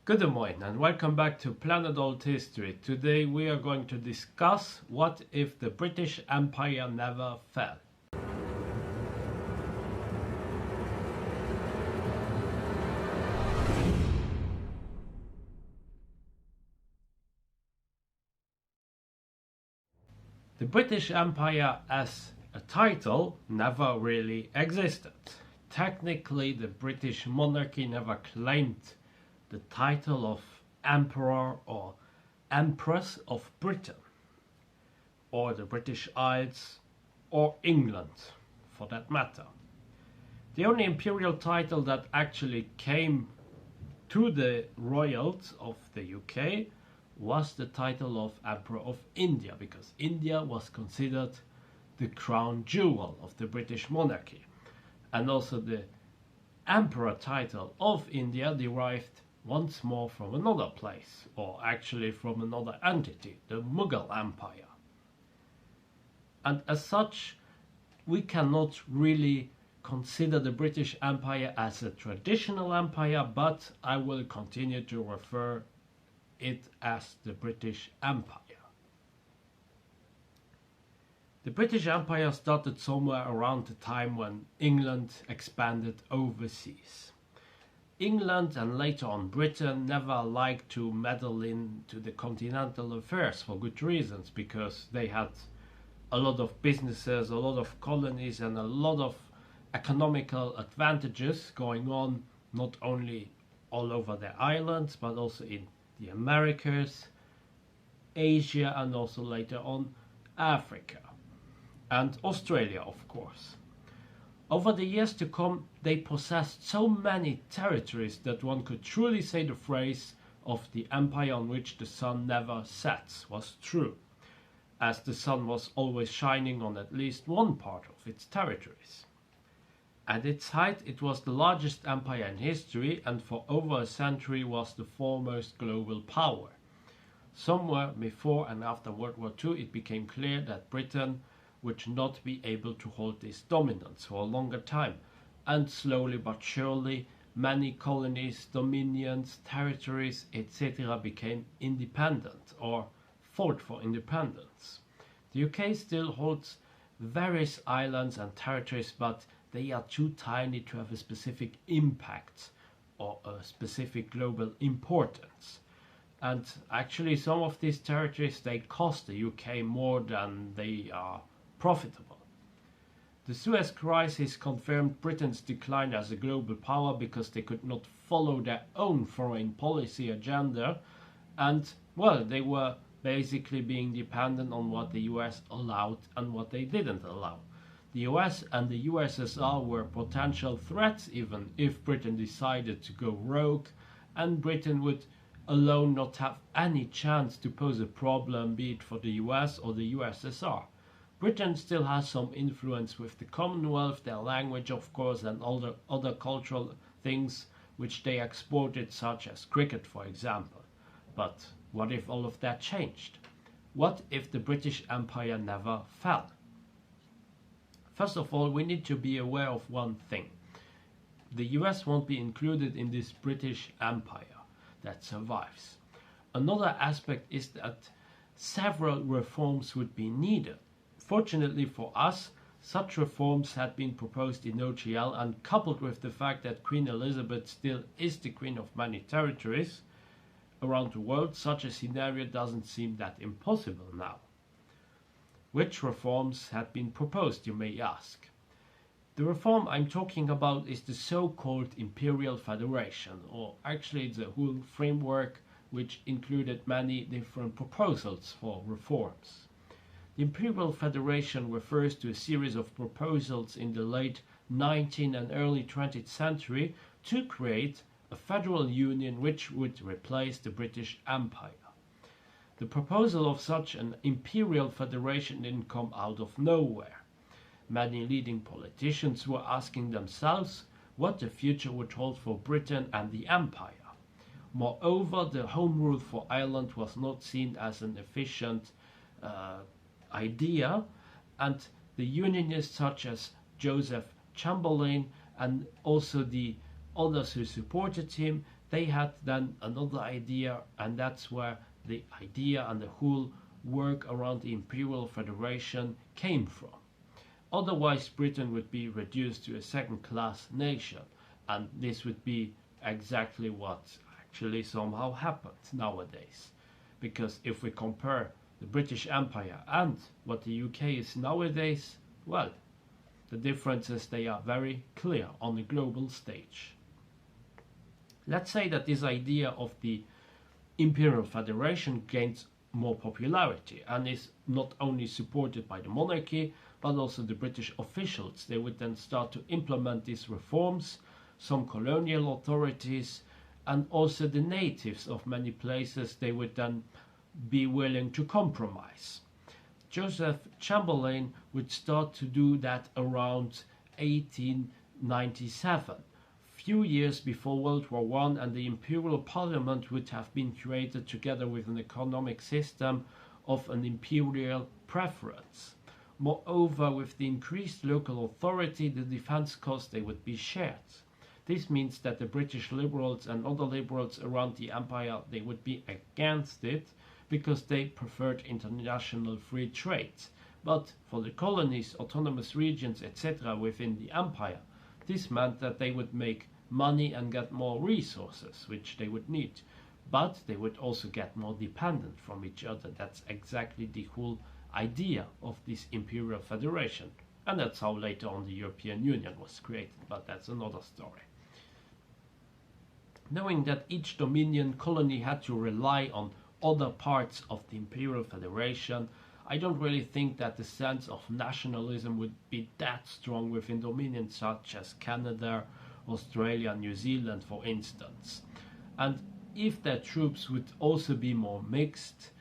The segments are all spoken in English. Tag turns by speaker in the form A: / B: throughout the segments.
A: Good morning and welcome back to Planet Althistory. Today we are going to discuss what if the British Empire never fell. The British Empire as a title never really existed. Technically, the British monarchy never claimed the title of Emperor or Empress of Britain, or the British Isles, or England, for that matter. The only imperial title that actually came to the royals of the UK was the title of Emperor of India, because India was considered the crown jewel of the British monarchy. And also the Emperor title of India derived once more from another place, or actually from another entity, the Mughal Empire. And as such, we cannot really consider the British Empire as a traditional empire, but I will continue to refer it as the British Empire. The British Empire started somewhere around the time when England expanded overseas. England and later on Britain never liked to meddle into the continental affairs for good reasons, because they had a lot of businesses, a lot of colonies and a lot of economical advantages going on, not only all over their islands but also in the Americas, Asia and also later on Africa and Australia, of course. Over the years to come, they possessed so many territories that one could truly say the phrase of the empire on which the sun never sets was true, as the sun was always shining on at least one part of its territories. At its height, it was the largest empire in history, and for over a century was the foremost global power. Somewhere before and after World War II, it became clear that Britain would not be able to hold this dominance for a longer time, and slowly but surely many colonies, dominions, territories, etc. became independent or fought for independence. The UK still holds various islands and territories, but they are too tiny to have a specific impact or a specific global importance. And actually some of these territories, they cost the UK more than they are profitable. The Suez Crisis confirmed Britain's decline as a global power, because they could not follow their own foreign policy agenda, and well, they were basically being dependent on what the US allowed and what they didn't allow. The US and the USSR were potential threats even if Britain decided to go rogue, and Britain would alone not have any chance to pose a problem, be it for the US or the USSR. Britain still has some influence with the Commonwealth, their language of course, and other cultural things which they exported, such as cricket for example. But what if all of that changed? What if the British Empire never fell? First of all, we need to be aware of one thing. The US won't be included in this British Empire that survives. Another aspect is that several reforms would be needed. Fortunately for us, such reforms had been proposed in OGL, and coupled with the fact that Queen Elizabeth still is the queen of many territories around the world, such a scenario doesn't seem that impossible now. Which reforms had been proposed, you may ask? The reform I'm talking about is the so-called Imperial Federation, or actually the whole framework, which included many different proposals for reforms. The Imperial Federation refers to a series of proposals in the late 19th and early 20th century to create a federal union which would replace the British Empire. The proposal of such an Imperial Federation didn't come out of nowhere. Many leading politicians were asking themselves what the future would hold for Britain and the Empire. Moreover, the Home Rule for Ireland was not seen as an efficient idea, and the Unionists such as Joseph Chamberlain and also the others who supported him, they had then another idea, and that's where the idea and the whole work around the Imperial Federation came from. Otherwise, Britain would be reduced to a second-class nation, and this would be exactly what actually somehow happened nowadays. Because if we compare the British Empire and what the UK is nowadays, well, the differences, they are very clear on the global stage. Let's say that this idea of the Imperial Federation gains more popularity and is not only supported by the monarchy but also the British officials. They would then start to implement these reforms, some colonial authorities and also the natives of many places, they would then be willing to compromise. Joseph Chamberlain would start to do that around 1897, few years before World War I, and the Imperial Parliament would have been created together with an economic system of an imperial preference. Moreover, with the increased local authority, the defense costs, they would be shared. This means that the British liberals and other liberals around the empire, they would be against it because they preferred international free trade. But for the colonies, autonomous regions, etc. within the empire, this meant that they would make money and get more resources, which they would need. But they would also get more dependent from each other. That's exactly the whole idea of this Imperial Federation. And that's how later on the European Union was created, but that's another story. Knowing that each dominion colony had to rely on other parts of the Imperial Federation, I don't really think that the sense of nationalism would be that strong within dominions such as Canada, Australia, New Zealand, for instance. And if their troops would also be more mixed,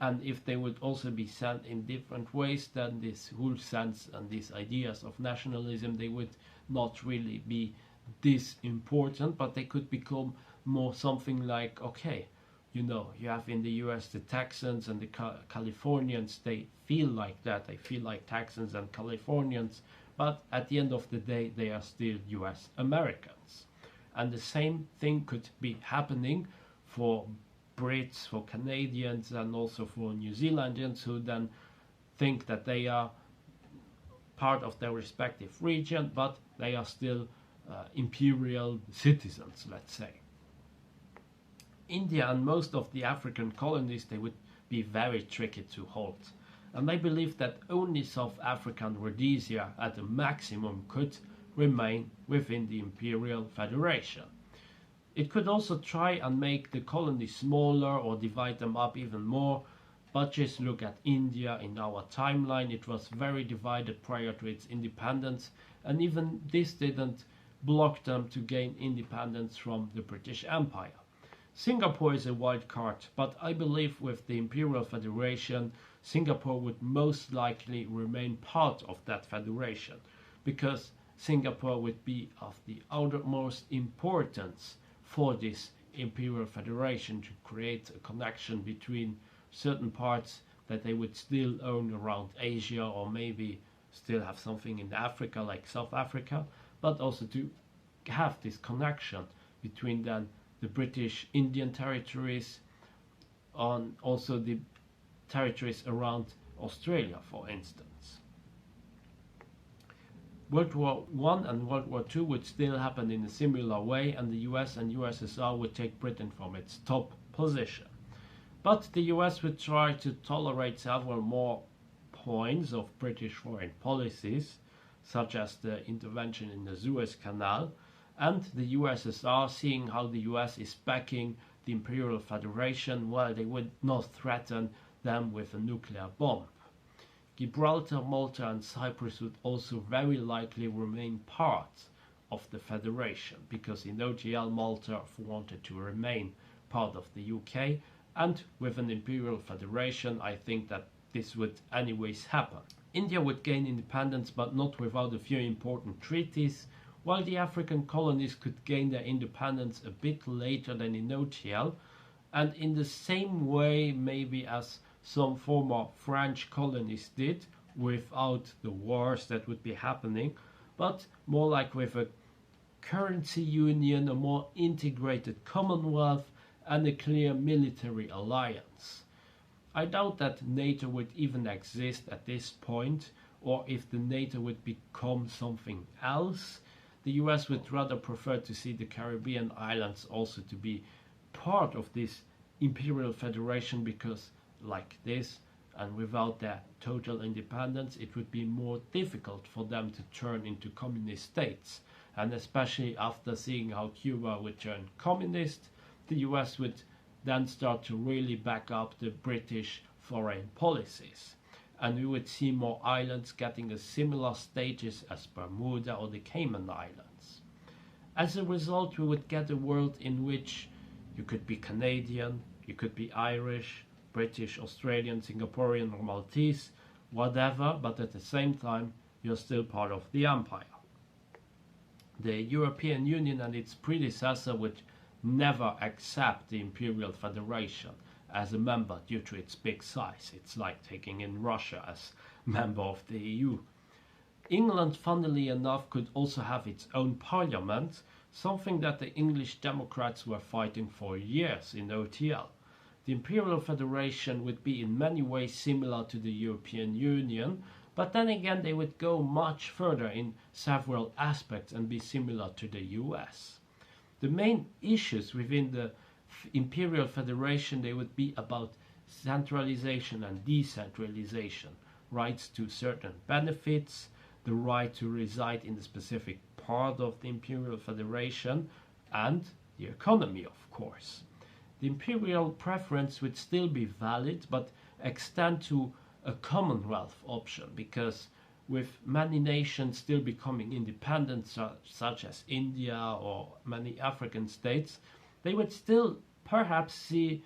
A: and if they would also be sent in different ways, then this whole sense and these ideas of nationalism, they would not really be this important, but they could become more something like, okay, you know, you have in the US the Texans and the Californians, they feel like that, they feel like Texans and Californians, but at the end of the day they are still US Americans. And the same thing could be happening for Brits, for Canadians and also for New Zealanders who then think that they are part of their respective region, but they are still imperial citizens, let's say. India and most of the African colonies, they would be very tricky to hold. And I believe that only South Africa and Rhodesia at the maximum could remain within the Imperial Federation. It could also try and make the colonies smaller or divide them up even more, but just look at India in our timeline. It was very divided prior to its independence, and even this didn't block them to gain independence from the British Empire. Singapore is a wild card, but I believe with the Imperial Federation, Singapore would most likely remain part of that federation, because Singapore would be of the utmost importance for this Imperial Federation to create a connection between certain parts that they would still own around Asia, or maybe still have something in Africa like South Africa, but also to have this connection between then the British Indian territories and also the territories around Australia, for instance. World War I and World War II would still happen in a similar way, and the US and USSR would take Britain from its top position. But the US would try to tolerate several more points of British foreign policies, such as the intervention in the Suez Canal, and the USSR, seeing how the US is backing the Imperial Federation, well, they would not threaten them with a nuclear bomb. Gibraltar, Malta and Cyprus would also very likely remain part of the Federation, because in OGL Malta wanted to remain part of the UK, and with an Imperial Federation I think that this would anyways happen. India would gain independence, but not without a few important treaties, while the African colonies could gain their independence a bit later than in OGL, and in the same way maybe as some former French colonies did, without the wars that would be happening, but more like with a currency union, a more integrated Commonwealth, and a clear military alliance. I doubt that NATO would even exist at this point, or if the NATO would become something else. The US would rather prefer to see the Caribbean islands also to be part of this imperial federation, because like this, and without their total independence, it would be more difficult for them to turn into communist states. And especially after seeing how Cuba would turn communist, the US would then start to really back up the British foreign policies. And we would see more islands getting a similar status as Bermuda or the Cayman Islands. As a result, we would get a world in which you could be Canadian, you could be Irish, British, Australian, Singaporean or Maltese, whatever, but at the same time you're still part of the empire. The European Union and its predecessor would never accept the Imperial Federation as a member due to its big size. It's like taking in Russia as member of the EU. England, funnily enough, could also have its own parliament, something that the English Democrats were fighting for years in OTL. The Imperial Federation would be in many ways similar to the European Union, but then again they would go much further in several aspects and be similar to the US. The main issues within the Imperial Federation, they would be about centralization and decentralization, rights to certain benefits, the right to reside in the specific part of the Imperial Federation, and the economy, of course. The imperial preference would still be valid, but extend to a Commonwealth option, because with many nations still becoming independent, such as India or many African states, they would still perhaps see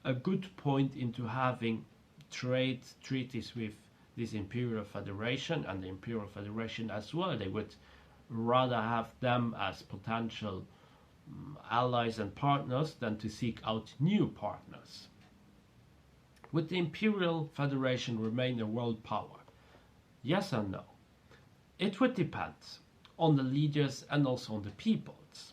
A: a good point into having trade treaties with this Imperial Federation and the Imperial Federation as well. They would rather have them as potential allies and partners than to seek out new partners. Would the Imperial Federation remain a world power? Yes and no. It would depend on the leaders and also on the peoples.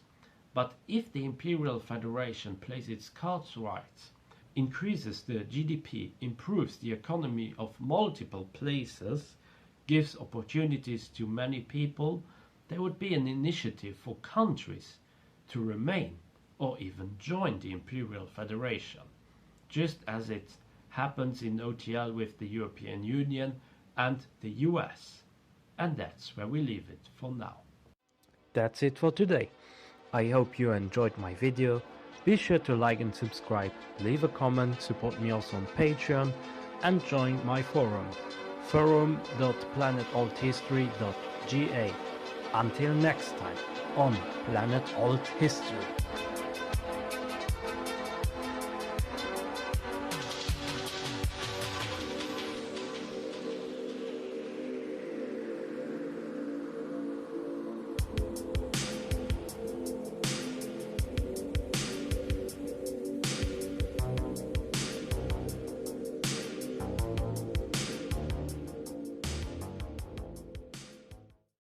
A: But if the Imperial Federation plays its cards right, increases the GDP, improves the economy of multiple places, gives opportunities to many people, there would be an initiative for countries to remain or even join the Imperial Federation, just as it happens in OTL with the European Union and the US. And that's where we leave it for now. That's it for today. I hope you enjoyed my video. Be sure to like and subscribe, leave a comment, support me also on Patreon, and join my forum, forum.planetalthistory.ga. Until next time on Planet Alt History.